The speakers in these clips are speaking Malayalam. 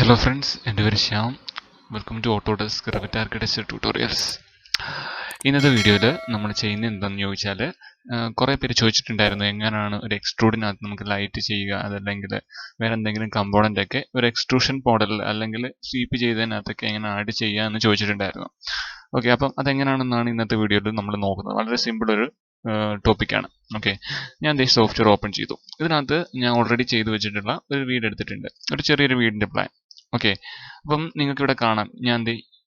Hello friends, എൻ്റെ പേര് Shyam. Welcome to Autodesk Revit architecture tutorials. ഇന്നത്തെ വീഡിയോയിൽ നമ്മൾ ചെയ്യുന്നത് എന്താണെന്ന് ചോദിച്ചാൽ, കുറേ പേര് ചോദിച്ചിട്ടുണ്ടായിരുന്നു എങ്ങനെയാണ് ഒരു എക്സ്ട്രൂഡിനകത്ത് നമുക്ക് ലൈറ്റ് ചെയ്യുക, അതല്ലെങ്കിൽ വേറെ എന്തെങ്കിലും കമ്പോണൻ്റ് ഒക്കെ ഒരു എക്സ്ട്രൂഷൻ മോഡലിൽ അല്ലെങ്കിൽ സ്വീപ്പ് ചെയ്തതിനകത്തൊക്കെ എങ്ങനെ ആഡ് ചെയ്യുക എന്ന് ചോദിച്ചിട്ടുണ്ടായിരുന്നു. ഓക്കെ, അപ്പം അതെങ്ങനെയാണെന്നാണ് ഇന്നത്തെ വീഡിയോയിൽ നമ്മൾ നോക്കുന്നത്. വളരെ സിമ്പിൾ ഒരു ടോപ്പിക്കാണ്. ഓക്കെ, ഞാൻ ഈ സോഫ്റ്റ്വെയർ ഓപ്പൺ ചെയ്തു. ഇതിനകത്ത് ഞാൻ ഓൾറെഡി ചെയ്തു വെച്ചിട്ടുള്ള ഒരു വീട് എടുത്തിട്ടുണ്ട്, ഒരു ചെറിയൊരു വീടിൻ്റെ പ്ലാൻ. ഓക്കെ, അപ്പം നിങ്ങൾക്ക് ഇവിടെ കാണാം, ഞാൻ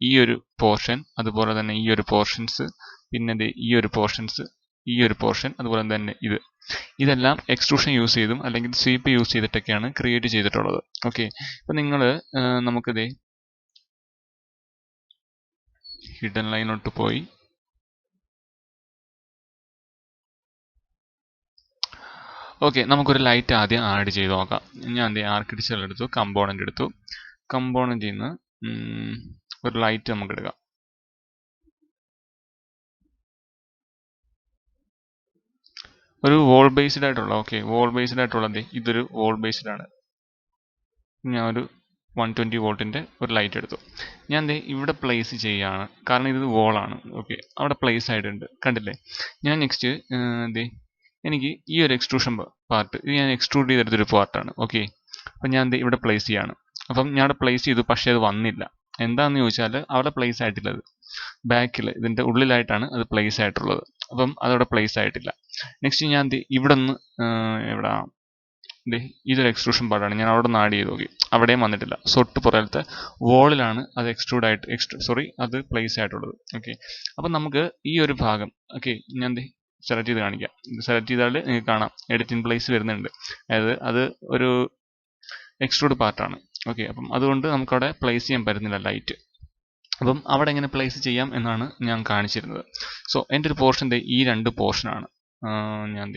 ഈ ഒരു പോർഷൻ, അതുപോലെ തന്നെ ഈ ഒരു പോർഷൻസ്, പിന്നെ ഈ ഒരു പോർഷൻസ്, ഈ ഒരു പോർഷൻ, അതുപോലെ തന്നെ ഇതെല്ലാം എക്സ്ട്രൂഷൻ യൂസ് ചെയ്തും അല്ലെങ്കിൽ സ്വീപ്പ് യൂസ് ചെയ്തിട്ടൊക്കെയാണ് ക്രിയേറ്റ് ചെയ്തിട്ടുള്ളത്. ഓക്കെ, അപ്പം നിങ്ങൾ നമുക്കിത് ഹിഡൻ ലൈനോട്ട് പോയി ഓക്കെ, നമുക്കൊരു ലൈറ്റ് ആദ്യം ആഡ് ചെയ്ത് നോക്കാം. ഞാൻ ആർക്കിടെക്ചർ എടുത്തു, കമ്പോണൻ്റ് എടുത്തു. കമ്പോണൻറ്റിൽ നിന്ന് ഒരു ലൈറ്റ് നമുക്ക് എടുക്കാം. ഒരു വോൾ ബേസ്ഡ് ആയിട്ടുള്ള, ഓക്കെ, വോൾ ബേസ്ഡ് ആയിട്ടുള്ളത് ഇതൊരു വോൾ ബേസ്ഡ് ആണ്. ഞാൻ ഒരു 120 വോൾട്ടിൻ്റെ ഒരു ലൈറ്റ് എടുത്തു. ഞാൻ ഇവിടെ പ്ലേസ് ചെയ്യുകയാണ്, കാരണം ഇത് വോളാണ്. ഓക്കെ, അവിടെ പ്ലേസ് ആയിട്ടുണ്ട്, കണ്ടില്ലേ? ഞാൻ നെക്സ്റ്റ് എനിക്ക് ഈ ഒരു എക്സ്ട്രൂഷൻ പാർട്ട്, ഇത് ഞാൻ എക്സ്ട്രൂഡ് ചെയ്തെടുത്തൊരു പാർട്ടാണ്. ഓക്കെ, അപ്പം ഞാൻ ഇവിടെ പ്ലേസ് ചെയ്യാണ്. അപ്പം ഞാൻ അവിടെ പ്ലേസ് ചെയ്തു, പക്ഷേ അത് വന്നില്ല. എന്താണെന്ന് ചോദിച്ചാൽ അവിടെ പ്ലേസ് ആയിട്ടില്ല. അത് ബാക്കിൽ ഇതിൻ്റെ ഉള്ളിലായിട്ടാണ് അത് പ്ലേസ് ആയിട്ടുള്ളത്. അപ്പം അതവിടെ പ്ലേസ് ആയിട്ടില്ല. നെക്സ്റ്റ് ഞാൻ ഇവിടെ നിന്ന് എവിടെ ഇതൊരു എക്സ്ട്രൂഷൻ പാർട്ടാണ്, ഞാൻ അവിടെ നിന്ന് ആഡ് ചെയ്ത് നോക്കി, അവിടെയും വന്നിട്ടില്ല. സൊട്ട് പുറത്തെ വോളിലാണ് അത് അത് പ്ലേസ് ആയിട്ടുള്ളത്. ഓക്കെ, അപ്പം നമുക്ക് ഈ ഒരു ഭാഗം, ഓക്കെ, ഞാൻ സെലക്ട് ചെയ്ത് കാണിക്കാം. ഇത് സെലക്ട് ചെയ്താൽ നിങ്ങൾക്ക് കാണാം എഡിറ്റിംഗ് പ്ലേസ് വരുന്നുണ്ട്. അതായത് അത് ഒരു എക്സ്ട്രൂഡ് പാർട്ടാണ്. ഓക്കെ, അപ്പം അതുകൊണ്ട് നമുക്കവിടെ പ്ലേസ് ചെയ്യാൻ പറ്റുന്നില്ല ലൈറ്റ്. അപ്പം അവിടെ എങ്ങനെ പ്ലേസ് ചെയ്യാം എന്നാണ് ഞാൻ കാണിച്ചിരുന്നത്. സോ എൻ്റെ ഒരു പോർഷൻ ഈ രണ്ട് പോർഷനാണ്. ഞാൻ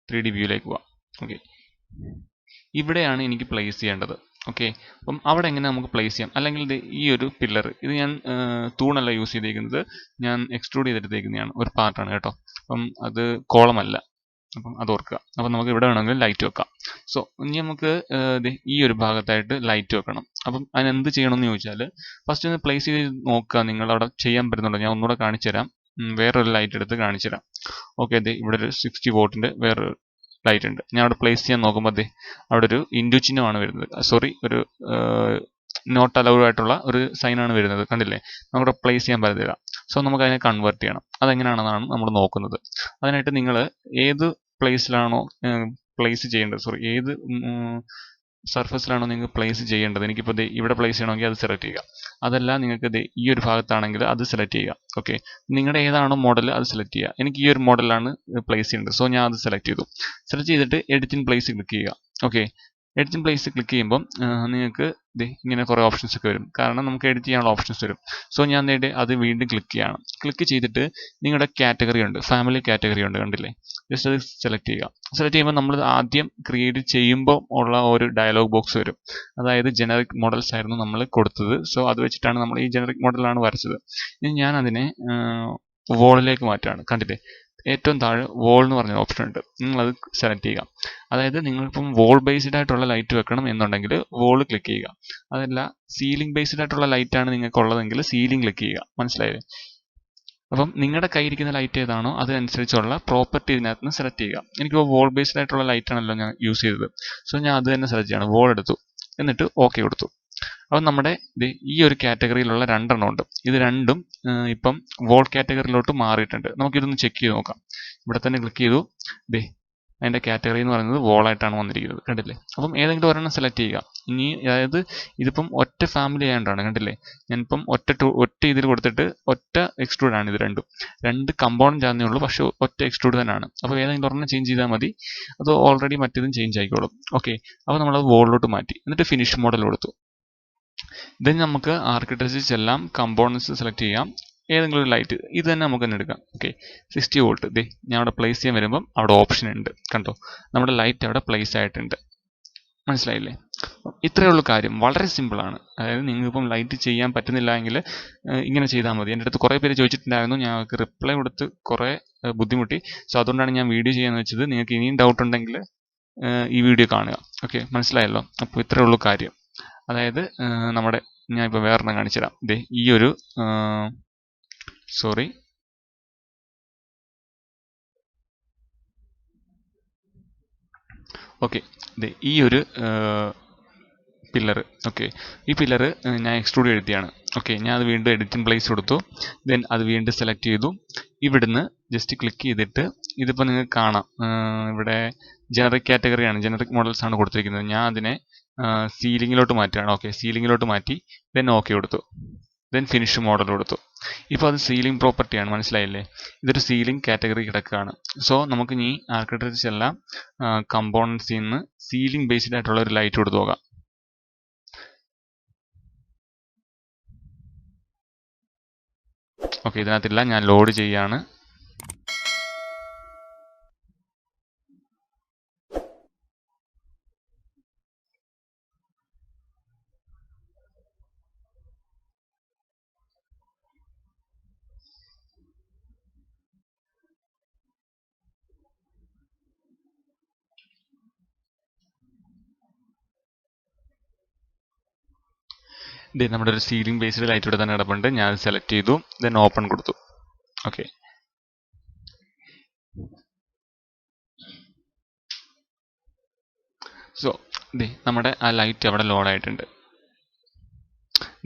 3D വ്യൂയിലേക്ക് പോവാം. ഓക്കെ, ഇവിടെയാണ് എനിക്ക് പ്ലേസ് ചെയ്യേണ്ടത്. ഓക്കെ, അപ്പം അവിടെ എങ്ങനെ നമുക്ക് പ്ലേസ് ചെയ്യാം? അല്ലെങ്കിൽ ഈ ഒരു പില്ലർ, ഇത് ഞാൻ തൂണല്ല യൂസ് ചെയ്തേക്കുന്നത്, ഞാൻ എക്സ്ട്രൂഡ് ചെയ്തെടുത്തേക്കുന്നതാണ്, ഒരു പാർട്ടാണ് കേട്ടോ. അപ്പം അത് കോളമല്ല, അപ്പം അത് ഓർക്കുക. അപ്പം നമുക്ക് ഇവിടെ വേണമെങ്കിൽ ലൈറ്റ് വെക്കാം. സോ ഇനി നമുക്ക് ഈ ഒരു ഭാഗത്തായിട്ട് ലൈറ്റ് വെക്കണം. അപ്പം അതിനെന്ത് ചെയ്യണമെന്ന് ചോദിച്ചാൽ, ഫസ്റ്റ് ഒന്ന് പ്ലേസ് ചെയ്ത് നോക്കുക നിങ്ങൾ അവിടെ ചെയ്യാൻ പറ്റുന്നുണ്ടോ. ഞാൻ ഒന്നുകൂടെ കാണിച്ചു തരാം, വേറൊരു ലൈറ്റ് എടുത്ത് കാണിച്ചു തരാം. ഓക്കെ, ഇവിടെ ഒരു 60 വോട്ടിൻ്റെ വേറൊരു ലൈറ്റ് ഉണ്ട്. ഞാൻ അവിടെ പ്ലേസ് ചെയ്യാൻ നോക്കുമ്പോൾ അവിടെ ഒരു ഇൻഡു ചിഹ്നമാണ് വരുന്നത്. സോറി, ഒരു നോട്ട് അലൗഡ് ആയിട്ടുള്ള ഒരു സൈനാണ് വരുന്നത്, കണ്ടില്ലേ? നമുക്ക് പ്ലേസ് ചെയ്യാൻ പറ്റത്തില്ല. സോ നമുക്ക് അതിനെ കൺവേർട്ട് ചെയ്യണം. അതെങ്ങനെയാണെന്നാണ് നമ്മൾ നോക്കുന്നത്. അതിനായിട്ട് നിങ്ങൾ ഏത് പ്ലേസിലാണോ പ്ലേസ് ചെയ്യേണ്ടത്, ഏത് സർഫസിലാണോ നിങ്ങൾക്ക് പ്ലേസ് ചെയ്യേണ്ടത്, എനിക്കിപ്പോൾ ഇവിടെ പ്ലേസ് ചെയ്യണമെങ്കിൽ അത് സെലക്ട് ചെയ്യുക. അതല്ല നിങ്ങൾക്ക് ഈ ഒരു ഭാഗത്താണെങ്കിൽ അത് സെലക്ട് ചെയ്യുക. ഓക്കെ, നിങ്ങളുടെ ഏതാണോ മോഡൽ അത് സെലക്ട് ചെയ്യുക. എനിക്ക് ഈ ഒരു മോഡലാണ് പ്ലേസ് ചെയ്യേണ്ടത്, സോ ഞാൻ അത് സെലക്ട് ചെയ്തു. സെലക്ട് ചെയ്തിട്ട് എഡിറ്റിംഗ് പ്ലേസ് ക്ലിക്ക് ചെയ്യുക. ഓക്കെ, എഡിറ്റിംഗ് പ്ലേസ് ക്ലിക്ക് ചെയ്യുമ്പം നിങ്ങൾക്ക് ഇങ്ങനെ കുറേ ഓപ്ഷൻസ് ഒക്കെ വരും, കാരണം നമുക്ക് എഡിറ്റ് ചെയ്യാനുള്ള ഓപ്ഷൻസ് വരും. സോ ഞാൻ അത് വീണ്ടും ക്ലിക്ക് ചെയ്യണം. ക്ലിക്ക് ചെയ്തിട്ട് നിങ്ങളുടെ കാറ്റഗറി ഉണ്ട്, ഫാമിലി കാറ്റഗറി ഉണ്ട്, കണ്ടില്ലേ? ജസ്റ്റ് അത് സെലക്ട് ചെയ്യുക. സെലക്ട് ചെയ്യുമ്പോൾ നമ്മൾ ആദ്യം ക്രിയേറ്റ് ചെയ്യുമ്പോൾ ഉള്ള ഒരു ഡയലോഗ് ബോക്സ് വരും. അതായത് ജനറിക് മോഡൽസ് ആയിരുന്നു നമ്മൾ കൊടുത്തത്. സോ അത് വെച്ചിട്ടാണ് നമ്മൾ ഈ ജനറിക് മോഡലാണ് വരച്ചത്. ഇനി ഞാൻ അതിനെ വോളിലേക്ക് മാറ്റുകയാണ്. കണ്ടില്ലേ? ഏറ്റവും താഴെ വോൾ എന്ന് പറഞ്ഞ ഓപ്ഷൻ ഉണ്ട്, നിങ്ങളത് സെലക്ട് ചെയ്യുക. അതായത് നിങ്ങളിപ്പം വോൾ ബേസ്ഡ് ആയിട്ടുള്ള ലൈറ്റ് വെക്കണം എന്നുണ്ടെങ്കിൽ വോൾ ക്ലിക്ക് ചെയ്യുക. അതല്ല സീലിംഗ് ബേസ്ഡ് ആയിട്ടുള്ള ലൈറ്റാണ് നിങ്ങൾക്ക് ഉള്ളതെങ്കിൽ സീലിംഗ് ക്ലിക്ക് ചെയ്യുക. മനസ്സിലായില്ലേ? അപ്പം നിങ്ങളുടെ കയ്യിരിക്കുന്ന ലൈറ്റ് ഏതാണോ അതിനനുസരിച്ചുള്ള പ്രോപ്പർട്ടി ഇതിനകത്ത് നിന്ന് സെലക്ട് ചെയ്യുക. എനിക്കിപ്പോൾ വോൾ ബേസ്ഡ് ആയിട്ടുള്ള ലൈറ്റാണല്ലോ ഞാൻ യൂസ് ചെയ്തത്. സോ ഞാൻ അത് തന്നെ സെലക്ട് ചെയ്യണം. വോൾ എടുത്തു, എന്നിട്ട് ഓക്കെ കൊടുത്തു. അപ്പം നമ്മുടെ ഈ ഒരു കാറ്റഗറിയിലുള്ള രണ്ടെണ്ണം ഉണ്ട്. ഇത് രണ്ടും ഇപ്പം വോൾ കാറ്റഗറിയിലോട്ട് മാറിയിട്ടുണ്ട്. നമുക്കിതൊന്ന് ചെക്ക് ചെയ്ത് നോക്കാം. ഇവിടെ തന്നെ ക്ലിക്ക് ചെയ്തു. അതിൻ്റെ കാറ്റഗറി എന്ന് പറയുന്നത് വോളായിട്ടാണ് വന്നിരിക്കുന്നത്, കണ്ടില്ലേ? അപ്പം ഏതെങ്കിലും ഒരെണ്ണം സെലക്ട് ചെയ്യുക. ഇനി അതായത് ഇതിപ്പം ഒറ്റ ഫാമിലി ആയതുകൊണ്ടാണ്, കണ്ടില്ലേ? ഞാനിപ്പം ഒറ്റ ഇതിൽ കൊടുത്തിട്ട് ഒറ്റ എക്സ്ട്രൂഡ് ആണ്. ഇത് രണ്ട് കമ്പോണൻ്റ് ആണെന്നേ ഉള്ളൂ, പക്ഷേ ഒറ്റ എക്സ്ട്രൂഡ് തന്നെയാണ്. അപ്പോൾ ഏതെങ്കിലും ഒരെണ്ണം ചേഞ്ച് ചെയ്താൽ മതി, അത് ഓൾറെഡി മറ്റേതും ചേഞ്ച് ആയിക്കോളും. ഓക്കെ, അപ്പോൾ നമ്മളത് വോളിലോട്ട് മാറ്റി, എന്നിട്ട് ഫിനിഷ് മോഡൽ കൊടുത്തു. ദെൻ നമുക്ക് ആർക്കിടെക്ചർ എല്ലാം കമ്പോണൻസ് സെലക്ട് ചെയ്യാം. ഏതെങ്കിലും ഒരു ലൈറ്റ് ഇത് തന്നെ നമുക്ക് തന്നെ എടുക്കാം. ഓക്കെ, 60 വോൾട്ട് ഞാൻ അവിടെ പ്ലേസ് ചെയ്യാൻ വരുമ്പം അവിടെ ഓപ്ഷൻ ഉണ്ട്, കണ്ടോ? നമ്മുടെ ലൈറ്റ് അവിടെ പ്ലേസ് ആയിട്ടുണ്ട്. മനസ്സിലായില്ലേ? ഇത്രയേ ഉള്ളൂ കാര്യം, വളരെ സിമ്പിളാണ്. അതായത് നിങ്ങൾക്കിപ്പം ലൈറ്റ് ചെയ്യാൻ പറ്റുന്നില്ല എങ്കിൽ ഇങ്ങനെ ചെയ്താൽ മതി. എൻ്റെ അടുത്ത് കുറേ പേര് ചോദിച്ചിട്ടുണ്ടായിരുന്നു, ഞങ്ങൾക്ക് റിപ്ലൈ കൊടുത്ത് കുറേ ബുദ്ധിമുട്ടി. സോ അതുകൊണ്ടാണ് ഞാൻ വീഡിയോ ചെയ്യാന്ന് വെച്ചത്. നിങ്ങൾക്ക് ഇനിയും ഡൗട്ട് ഉണ്ടെങ്കിൽ ഈ വീഡിയോ കാണുക. ഓക്കെ, മനസ്സിലായല്ലോ? അപ്പോൾ ഇത്രയേ ഉള്ളൂ കാര്യം. അതായത് നമ്മുടെ ഞാൻ ഇപ്പോൾ വേറൊരെണ്ണം കാണിച്ചു തരാം. ദേ ഈ ഒരു സോറി ഓക്കെ, ഈ ഒരു പില്ലർ, ഓക്കെ, ഈ പില്ലർ ഞാൻ എക്സ്ട്രൂഡ് എഴുതിയാണ്. ഓക്കെ, ഞാൻ അത് വീണ്ടും എഡിറ്റിംഗ് പ്ലേസ് കൊടുത്തു. ദെൻ അത് വീണ്ടും സെലക്ട് ചെയ്തു. ഇവിടുന്ന് ജസ്റ്റ് ക്ലിക്ക് ചെയ്തിട്ട് ഇതിപ്പോൾ നിങ്ങൾക്ക് കാണാം, ഇവിടെ ജനറിക് കാറ്റഗറിയാണ്, ജനറിക് മോഡൽസ് ആണ് കൊടുത്തിരിക്കുന്നത്. ഞാൻ അതിനെ സീലിങ്ങിലോട്ട് മാറ്റുകയാണ്. ഓക്കെ, സീലിങ്ങിലോട്ട് മാറ്റി ദെൻ ഓക്കെ കൊടുത്തു. ദെൻ ഫിനിഷ് മോഡൽ കൊടുത്തു. ഇപ്പോൾ അത് സീലിംഗ് പ്രോപ്പർട്ടിയാണ്, മനസ്സിലായില്ലേ? ഇതൊരു സീലിംഗ് കാറ്റഗറി കിടക്കുകയാണ്. സോ നമുക്ക് ഇനി ആർക്കിടെക്ചർ എല്ലാം കമ്പോണൻസിൽ നിന്ന് സീലിംഗ് ബേസ്ഡ് ആയിട്ടുള്ള ഒരു ലൈറ്റ് കൊടുത്തു നോക്കാം. ഓക്കെ, ഇതിനകത്തില്ല, ഞാൻ ലോഡ് ചെയ്യാണ്. നമ്മുടെ ഒരു സീലിംഗ് ബേസ്ഡ് ലൈറ്റ് ഇവിടെ തന്നെ കിടപ്പുണ്ട്. ഞാൻ അത് സെലക്ട് ചെയ്തു, ദെൻ ഓപ്പൺ കൊടുത്തു. ഓക്കെ, സോ നമ്മുടെ ആ ലൈറ്റ് അവിടെ ലോഡ് ആയിട്ടുണ്ട്.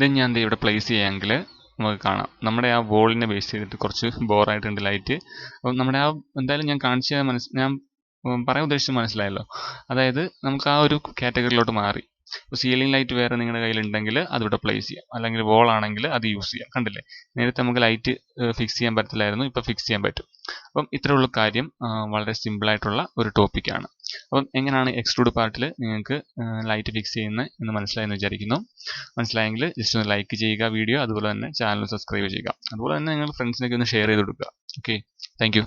ദെൻ ഞാൻ ഇവിടെ പ്ലേസ് ചെയ്യാമെങ്കിൽ നമുക്ക് കാണാം, നമ്മുടെ ആ വോളിനെ ബേസ് ചെയ്തിട്ട് കുറച്ച് ബോറായിട്ടുണ്ട് ലൈറ്റ്. അപ്പം നമ്മുടെ ആ എന്തായാലും ഞാൻ കാണിച്ച ഞാൻ പറയാൻ ഉദ്ദേശിച്ചത് മനസ്സിലായല്ലോ. അതായത് നമുക്ക് ആ ഒരു കാറ്റഗറിയിലോട്ട് മാറി. ഇപ്പോൾ സീലിംഗ് ലൈറ്റ് വേറെ നിങ്ങളുടെ കയ്യിലുണ്ടെങ്കിൽ അതിവിടെ പ്ലേസ് ചെയ്യാം, അല്ലെങ്കിൽ വോൾ ആണെങ്കിൽ അത് യൂസ് ചെയ്യാം. കണ്ടില്ലേ, നേരത്തെ നമുക്ക് ലൈറ്റ് ഫിക്സ് ചെയ്യാൻ പറ്റത്തില്ലായിരുന്നു, ഇപ്പോൾ ഫിക്സ് ചെയ്യാൻ പറ്റും. അപ്പം ഇത്രയുള്ള കാര്യം വളരെ സിമ്പിളായിട്ടുള്ള ഒരു ടോപ്പിക്കാണ്. അപ്പം എങ്ങനെയാണ് എക്സ്ട്രൂഡ് പാർട്ടിൽ നിങ്ങൾക്ക് ലൈറ്റ് ഫിക്സ് ചെയ്യുന്നത് എന്ന് മനസ്സിലായെന്ന് വിചാരിക്കുന്നു. മനസ്സിലായെങ്കിൽ ജസ്റ്റ് ഒന്ന് ലൈക്ക് ചെയ്യുക വീഡിയോ, അതുപോലെ തന്നെ ചാനൽ സബ്സ്ക്രൈബ് ചെയ്യുക. അതുപോലെ തന്നെ നിങ്ങൾ ഫ്രണ്ട്സിനൊക്കെ ഒന്ന് ഷെയർ ചെയ്ത് കൊടുക്കുക. Okay, thank